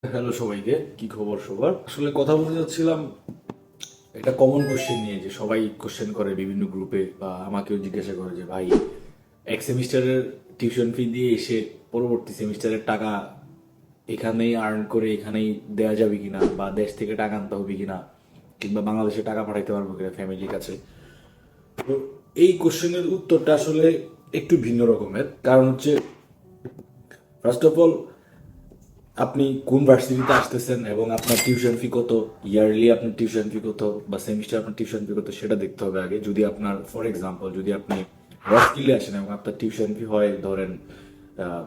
Hello সবাইকে, কি খবর সবার? আসলে কথা বলতে যাচ্ছিলাম এটা কমন কোশ্চেন নিয়ে, যে সবাই কোশ্চেন করে বিভিন্ন গ্রুপে বা আমাকেও জিজ্ঞাসা করে যে ভাই, এক সেমিস্টারের টিউশন ফি দিয়ে এসে পরবর্তী সেমিস্টারের টাকা এখানেই আর্ন করে এখানেই দেওয়া যাবে কিনা, বা দেশ থেকে টাকা আনতে হবে কিনা, কিংবা বাংলাদেশে টাকা পাঠাইতে পারবো কিনা ফ্যামিলির কাছে। তো এই কোশ্চেনের উত্তরটা আসলে একটু ভিন্ন রকমের। কারণ হচ্ছে, ফার্স্ট অফ অল, আপনি কোন ভার্সিটিতে আসতেছেন এবং আপনার টিউশন ফি কত, ইয়ারলি আপনার টিউশন ফি কত, বা সেমিস্টার আপনার টিউশন ফি কত, সেটা দেখতে হবে আগে। যদি আপনার, ফর এক্সাম্পল, যদি আপনি রস্কিলে আসেন এবং আপনার টিউশন ফি হয় ধরেন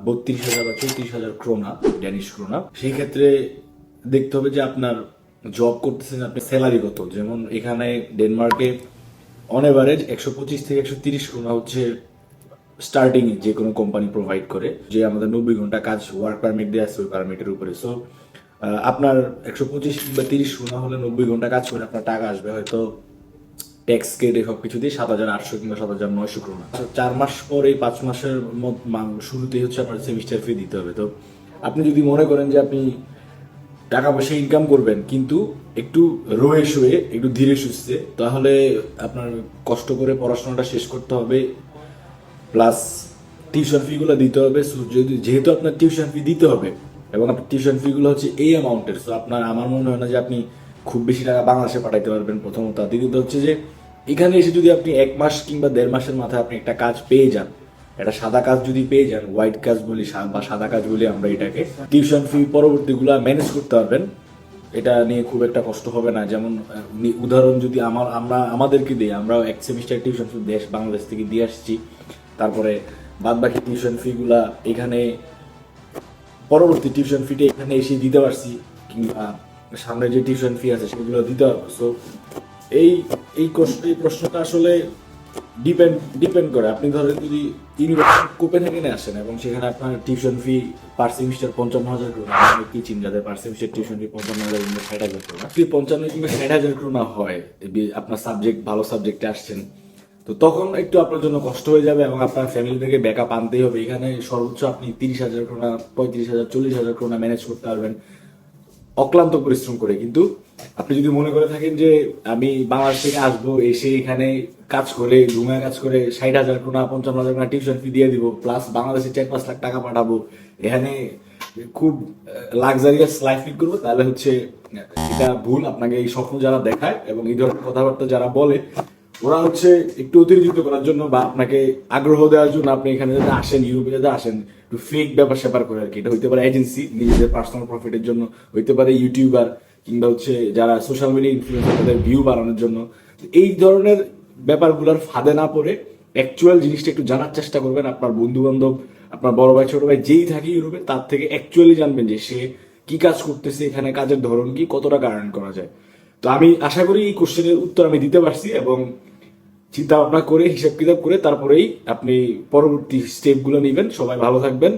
32,000 বা 34,000 ক্রোনা, ড্যানিশ ক্রোনা, সেই ক্ষেত্রে দেখতে হবে যে আপনার জব করতেছেন, আপনার স্যালারি কত। যেমন এখানে ডেনমার্কে অন এভারেজ 125 থেকে 130 ক্রোনা হচ্ছে স্টার্টিং যে কোনো কোম্পানি প্রোভাইড করে, যে আমাদের 90 ঘন্টা কাজ ওয়ার্ক পারমিট দেওয়া আছে ওই পারমিটের উপরে। সো আপনার 125 বা 30 শোনা হলে 90 ঘন্টা কাজ করে আপনার টাকা আসবে হয়তো ট্যাক্স কেটে সব কিছু দিয়ে 7,800 কিংবা 7,900 ক্রোনা। 4 মাস পর, এই 5 মাসের শুরুতেই হচ্ছে আপনার সেমিস্টার ফি দিতে হবে। তো আপনি যদি মনে করেন যে আপনি টাকা পয়সা ইনকাম করবেন কিন্তু একটু রয়ে শুয়ে, একটু ধীরে সুস্থে, তাহলে আপনার কষ্ট করে পড়াশোনাটা শেষ করতে হবে, প্লাস টিউশন ফিগুলো দিতে হবে। সো যদি, যেহেতু আপনার টিউশন ফি দিতে হবে এবং আপনার টিউশন ফিগুলো হচ্ছে এই অ্যামাউন্টের, সো আপনার, আমার মনে হয় না যে আপনি খুব বেশি টাকা বাংলাদেশে পাঠাইতে পারবেন প্রথমত। আর দ্বিতীয়ত হচ্ছে যে এখানে এসে যদি আপনি 1 মাস কিংবা 1.5 মাসের মাথায় আপনি একটা কাজ পেয়ে যান, একটা সাদা কাজ যদি পেয়ে যান, হোয়াইট কাজ বলি বা সাদা কাজ বলি আমরা এটাকে, টিউশন ফি পরবর্তীগুলো ম্যানেজ করতে পারবেন। এটা নিয়ে খুব একটা কষ্ট হবে না। যেমন উদাহরণ যদি আমাদেরকে দিই, আমরা এক সেমিস্টার টিউশন ফি বাংলাদেশ থেকে দিয়ে আসছি, তারপরে বাদ বাকি টিউশন ফি গুলা এখানে, পরবর্তী টিউশন ফিটা এখানে এসে দিতে পারছি, কিংবা সামনে যে টিউশন ফি আছে সেগুলো দিতে পারবো। সো এই এই প্রশ্নটা আসলে ডিপেন্ড করে। আপনি ধরেন যদি ইউনিভার্সিটি কোপেনহেগেনে আসেন এবং সেখানে আপনার টিউশন ফি পার সেমিস্টার 55,000 ক্রোনা, আমি কি চিন যাদের পার সেমিস্টার টিউশন ফি 55,000 কিংবা 60,000 ক্রোনা, যদি 55 কিংবা 60,000 ক্রোনা হয়, আপনার সাবজেক্ট ভালো সাবজেক্টে আসছেন, তো তখন একটু আপনার জন্য কষ্ট হয়ে যাবে এবং আপনার ফ্যামিলি থেকে ব্যাকআপ আনতেই হবে। এখানে সর্বোচ্চ আপনি 30,000 ক্রোনা, 35,000, 40,000 ক্রোনা ম্যানেজ করতে পারবেন অক্লান্ত পরিশ্রম করে। কিন্তু আপনি যদি মনে করে থাকেন যে আমি বাংলাদেশ থেকে আসবো, এসে এখানে কাজ করে, রুমে কাজ করে 60,000 ক্রোনা, 55,000 ক্রোনা টিউশন ফি দিয়ে দিব, প্লাস বাংলাদেশে 4-5 লাখ টাকা পাঠাবো, এখানে খুব লাক্সারিয়াস লাইফ লিড করবো, তাহলে হচ্ছে এটা ভুল। আপনাকে এই স্বপ্ন যারা দেখায় এবং এই ধরনের কথাবার্তা যারা বলে, ওরা হচ্ছে একটু অতিরঞ্জিত করার জন্য বা আপনাকে আগ্রহ দেওয়ার জন্য আপনি এখানে যাতে আসেন, ইউরোপে যাতে আসেন, একটু ফেক ব্যাপার স্যাপার করে আর কি। এটা হইতে পারে এজেন্সি, নিজেদের পার্সোনাল প্রফিটের জন্য, হইতে পারে ইউটিউবার, কিংবা হচ্ছে যারা সোশ্যাল মিডিয়া ইনফ্লুয়েন্সার, তাদের ভিউ বাড়ানোর জন্য। এই ধরনের ব্যাপারগুলোর ফাঁদে না পড়ে অ্যাকচুয়াল জিনিসটা একটু জানার চেষ্টা করবেন। আপনার বন্ধু বান্ধব, আপনার বড় ভাই ছোট ভাই যেই থাকে ইউরোপে, তার থেকে অ্যাকচুয়ালি জানবেন যে সে কি কাজ করতেছে, এখানে কাজের ধরন কি, কত টাকা আর্ন করা যায়। তো আমি আশা করি এই কোশ্চেনের উত্তর আমি দিতে পারছি, এবং চিন্তা ভাবনা করে, হিসাব কিতাব করে তারপরেই আপনি পরবর্তী স্টেপগুলো নেবেন। সবাই ভালো থাকবেন।